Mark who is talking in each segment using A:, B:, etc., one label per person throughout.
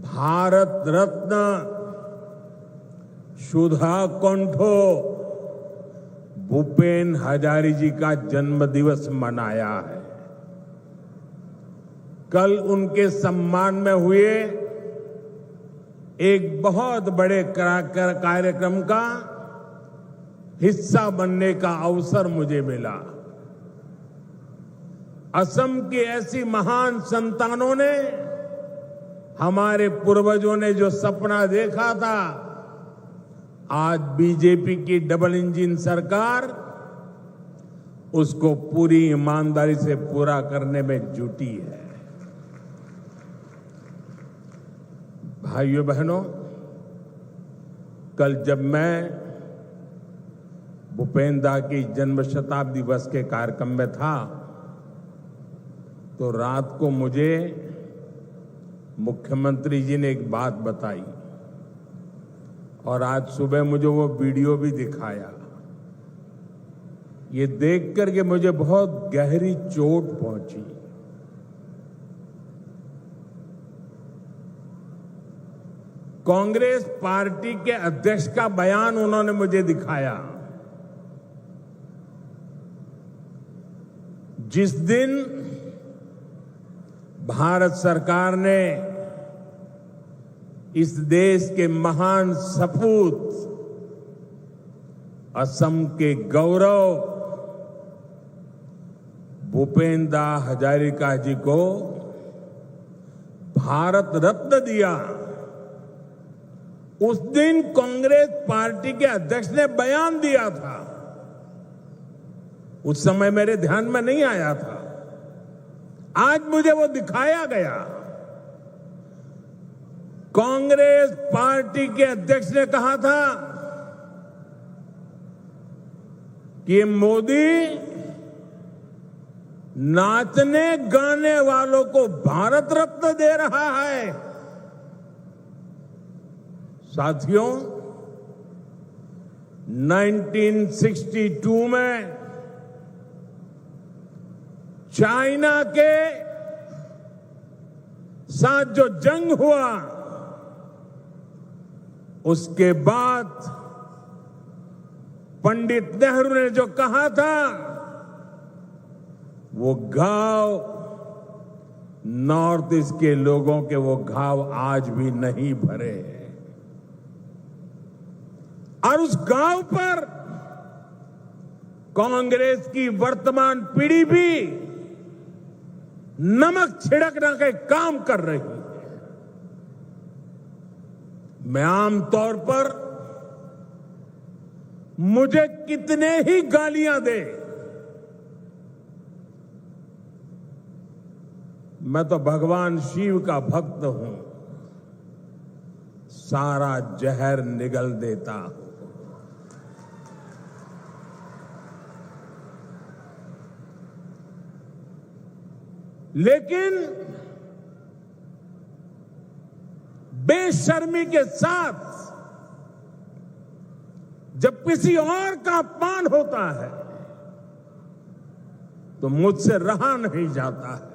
A: भारत रत्न सुधा कंठो भूपेन हजारी जी का जन्मदिवस मनाया है। कल उनके सम्मान में हुए एक बहुत बड़े कार्यक्रम का हिस्सा बनने का अवसर मुझे मिला। असम की ऐसी महान संतानों ने, हमारे पूर्वजों ने जो सपना देखा था, आज बीजेपी की डबल इंजन सरकार उसको पूरी ईमानदारी से पूरा करने में जुटी है। भाइयों बहनों, कल जब मैं भूपेन दा की जन्म शताब्दी वर्ष के कार्यक्रम में था, तो रात को मुझे मुख्यमंत्री जी ने एक बात बताई और आज सुबह मुझे वो वीडियो भी दिखाया। ये देख करके मुझे बहुत गहरी चोट पहुंची। कांग्रेस पार्टी के अध्यक्ष का बयान उन्होंने मुझे दिखाया। जिस दिन भारत सरकार ने इस देश के महान सपूत असम के गौरव भूपेन दा हजारिका जी को भारत रत्न दिया, उस दिन कांग्रेस पार्टी के अध्यक्ष ने बयान दिया था। उस समय मेरे ध्यान में नहीं आया था, आज मुझे वो दिखाया गया। कांग्रेस पार्टी के अध्यक्ष ने कहा था कि मोदी नाचने गाने वालों को भारत रत्न दे रहा है। साथियों, 1962 में चाइना के साथ जो जंग हुआ, उसके बाद पंडित नेहरू ने जो कहा था, वो घाव नॉर्थ ईस्ट के लोगों के वो घाव आज भी नहीं भरे हैं। और उस घाव पर कांग्रेस की वर्तमान पीढ़ी भी नमक छिड़कने का काम कर रही है। मैं आमतौर पर मुझे कितने ही गालियां दे, मैं तो भगवान शिव का भक्त हूं, सारा जहर निगल देता हूं। लेकिन बेशर्मी के साथ जब किसी और का अपमान होता है तो मुझसे रहा नहीं जाता है।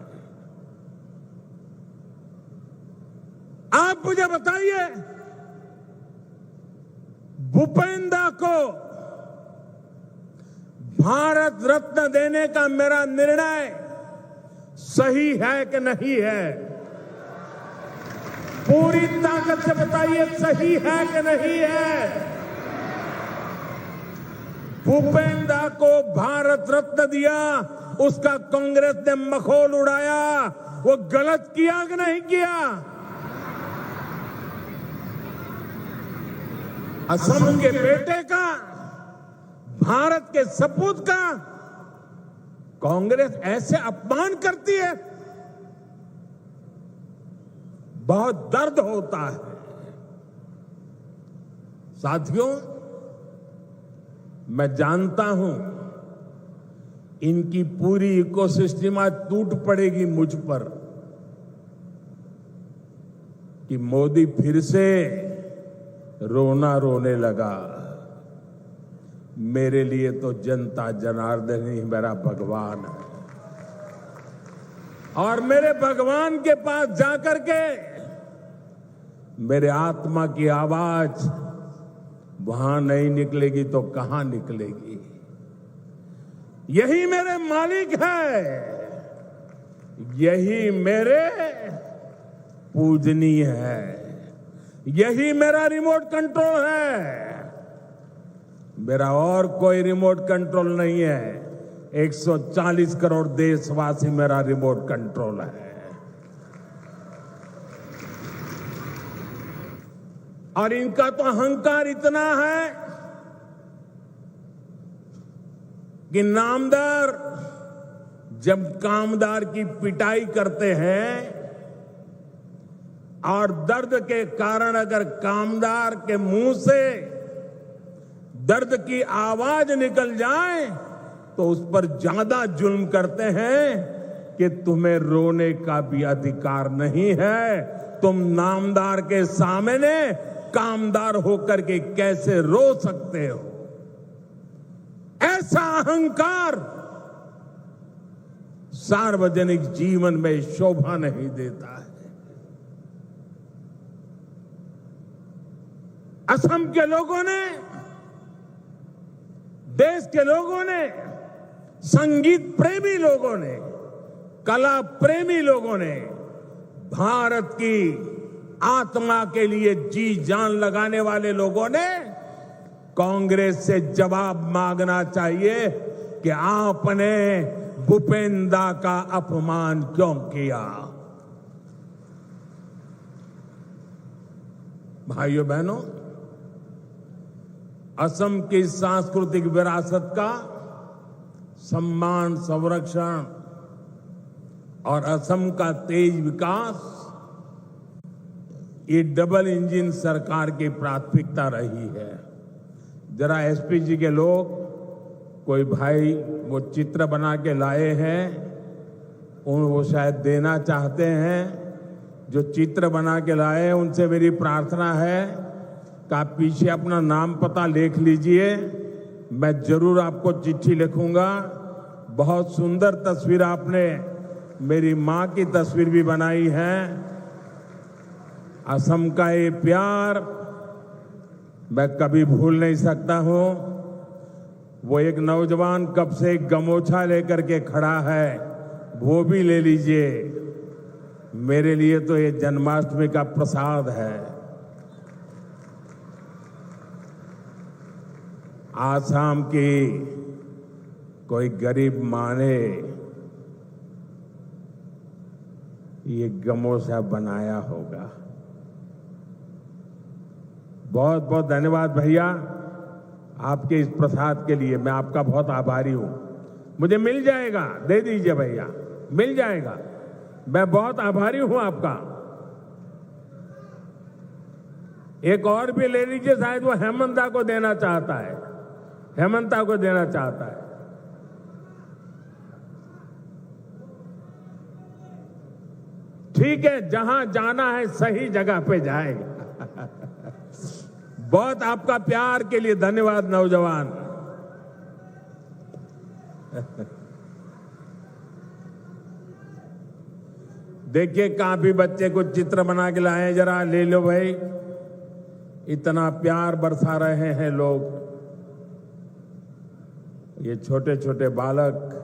A: आप मुझे बताइए, भूपेन दा को भारत रत्न देने का मेरा निर्णय सही है कि नहीं है? पूरी ताकत से बताइए, सही है कि नहीं है? भूपेन दा को भारत रत्न दिया, उसका कांग्रेस ने मखौल उड़ाया, वो गलत किया कि नहीं किया? असम के बेटे का, भारत के सपूत का कांग्रेस ऐसे अपमान करती है, बहुत दर्द होता है। साथियों, मैं जानता हूं इनकी पूरी इकोसिस्टम आज टूट पड़ेगी मुझ पर कि मोदी फिर से रोना रोने लगा। मेरे लिए तो जनता जनार्दन ही मेरा भगवान है, और मेरे भगवान के पास जाकर के मेरे आत्मा की आवाज वहां नहीं निकलेगी तो कहां निकलेगी? यही मेरे मालिक है, यही मेरे पूजनीय है, यही मेरा रिमोट कंट्रोल है। मेरा और कोई रिमोट कंट्रोल नहीं है। 140 करोड़ देशवासी मेरा रिमोट कंट्रोल है। और इनका तो अहंकार इतना है कि नामदार जब कामदार की पिटाई करते हैं और दर्द के कारण अगर कामदार के मुंह से दर्द की आवाज निकल जाए तो उस पर ज्यादा जुल्म करते हैं कि तुम्हें रोने का भी अधिकार नहीं है। तुम नामदार के सामने कामदार होकर के कैसे रो सकते हो? ऐसा अहंकार सार्वजनिक जीवन में शोभा नहीं देता है। असम के लोगों ने, देश के लोगों ने, संगीत प्रेमी लोगों ने, कला प्रेमी लोगों ने, भारत की आत्मा के लिए जी जान लगाने वाले लोगों ने कांग्रेस से जवाब मांगना चाहिए कि आपने भूपेंद्र का अपमान क्यों किया? भाइयों बहनों, असम की सांस्कृतिक विरासत का सम्मान, संरक्षण और असम का तेज विकास ये डबल इंजन सरकार की प्राथमिकता रही है। जरा एसपीजी के लोग, कोई भाई वो चित्र बना के लाए हैं, वो शायद देना चाहते हैं। जो चित्र बना के लाए हैं उनसे मेरी प्रार्थना है कि आप पीछे अपना नाम पता लिख लीजिए। मैं जरूर आपको चिट्ठी लिखूंगा। बहुत सुंदर तस्वीर आपने मेरी मां की तस्वीर भी बनाई है। असम का ये प्यार मैं कभी भूल नहीं सकता हूं। वो एक नौजवान कब से एक गमोछा लेकर के खड़ा है, वो भी ले लीजिए। मेरे लिए तो ये जन्माष्टमी का प्रसाद है। आसाम की कोई गरीब मां ने ये गमोछा बनाया होगा। बहुत बहुत धन्यवाद भैया आपके इस प्रसाद के लिए। मैं आपका बहुत आभारी हूं। मुझे मिल जाएगा, दे दीजिए भैया, मिल जाएगा। मैं बहुत आभारी हूं आपका। एक और भी ले लीजिए, शायद वो हेमंता को देना चाहता है, हेमंता को देना चाहता है। ठीक है, जहां जाना है सही जगह पे जाएगा। बहुत आपका प्यार के लिए धन्यवाद नौजवान। देखिए, काफी बच्चे कुछ चित्र बना के लाए, जरा ले लो भाई। इतना प्यार बरसा रहे हैं लोग। ये छोटे छोटे बालक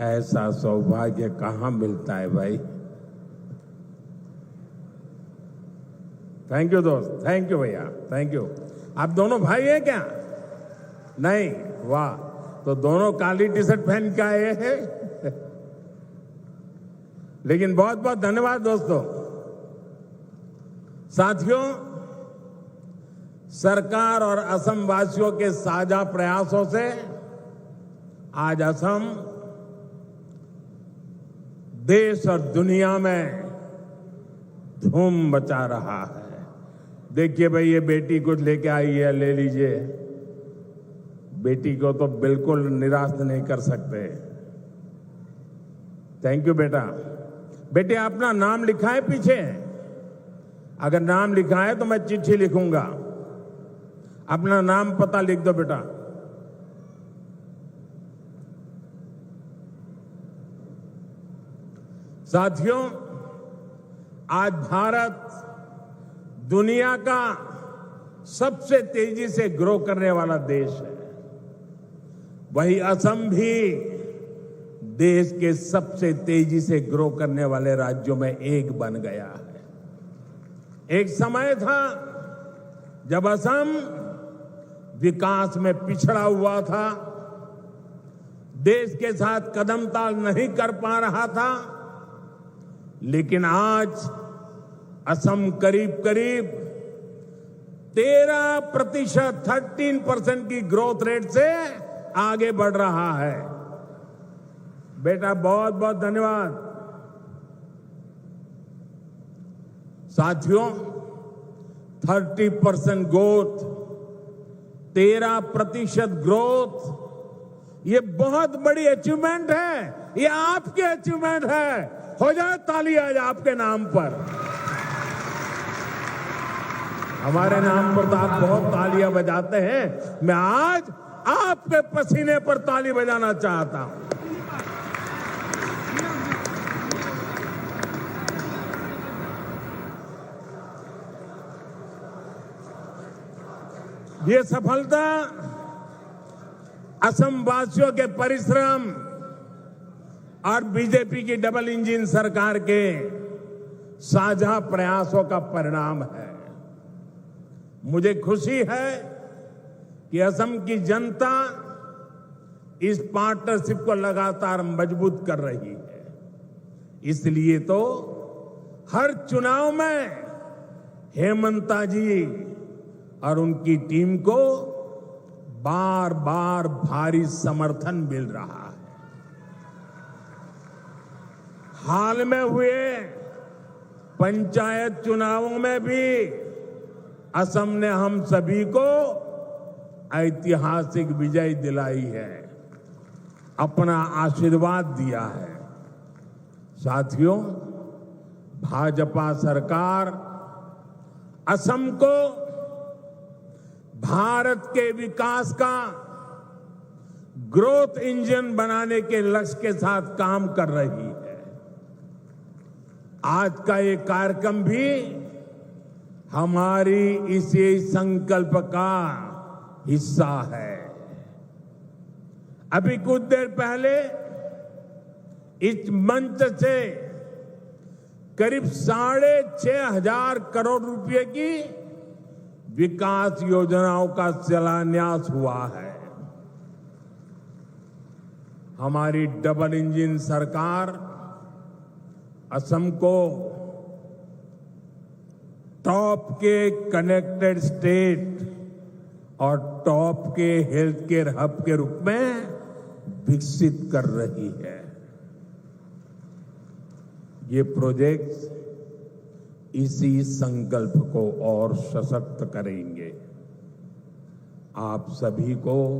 A: ऐसा सौभाग्य कहां मिलता है भाई। थैंक यू दोस्त, थैंक यू भैया, थैंक यू। आप दोनों भाई हैं क्या? नहीं? वाह, तो दोनों काली टी शर्ट पहन के आए हैं। लेकिन बहुत बहुत धन्यवाद दोस्तों। साथियों, सरकार और असम वासियों के साझा प्रयासों से आज असम देश और दुनिया में धूम मचा रहा है। देखिए भाई, ये बेटी कुछ लेके आई है, ले लीजिए। बेटी को तो बिल्कुल निराश नहीं कर सकते। थैंक यू बेटा। बेटे, अपना नाम लिखा है पीछे? अगर नाम लिखा है तो मैं चिट्ठी लिखूंगा। अपना नाम पता लिख दो बेटा। साथियों, आज भारत दुनिया का सबसे तेजी से ग्रो करने वाला देश है। वही असम भी देश के सबसे तेजी से ग्रो करने वाले राज्यों में एक बन गया है। एक समय था जब असम विकास में पिछड़ा हुआ था, देश के साथ कदम ताल नहीं कर पा रहा था, लेकिन आज असम करीब करीब 13% की ग्रोथ रेट से आगे बढ़ रहा है। बेटा, बहुत बहुत धन्यवाद। साथियों, 30% ग्रोथ, 13% ग्रोथ, ये बहुत बड़ी अचीवमेंट है। ये आपकी अचीवमेंट है। हो जाए ताली आज आपके नाम पर। हमारे नाम पर तो आप बहुत तालियां बजाते हैं। मैं आज आपके पसीने पर ताली बजाना चाहता हूं। ये सफलता असम वासियों के परिश्रम और बीजेपी की डबल इंजन सरकार के साझा प्रयासों का परिणाम है। मुझे खुशी है कि असम की जनता इस पार्टनरशिप को लगातार मजबूत कर रही है। इसलिए तो हर चुनाव में हेमंता जी और उनकी टीम को बार बार भारी समर्थन मिल रहा है। हाल में हुए पंचायत चुनावों में भी असम ने हम सभी को ऐतिहासिक विजय दिलाई है, अपना आशीर्वाद दिया है। साथियों, भाजपा सरकार असम को भारत के विकास का ग्रोथ इंजन बनाने के लक्ष्य के साथ काम कर रही है। आज का ये कार्यक्रम भी हमारी इसी संकल्प का हिस्सा है। अभी कुछ देर पहले इस मंच से करीब 6,500 करोड़ रुपए की विकास योजनाओं का शिलान्यास हुआ है। हमारी डबल इंजन सरकार असम को टॉप के कनेक्टेड स्टेट और टॉप के हेल्थ केयर हब के रूप में विकसित कर रही है। ये प्रोजेक्ट्स इसी संकल्प को और सशक्त करेंगे। आप सभी को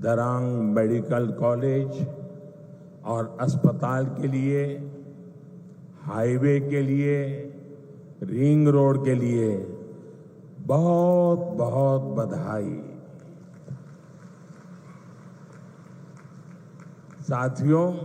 A: दरांग मेडिकल कॉलेज और अस्पताल के लिए, हाईवे के लिए, रिंग रोड के लिए बहुत बहुत बधाई। साथियों,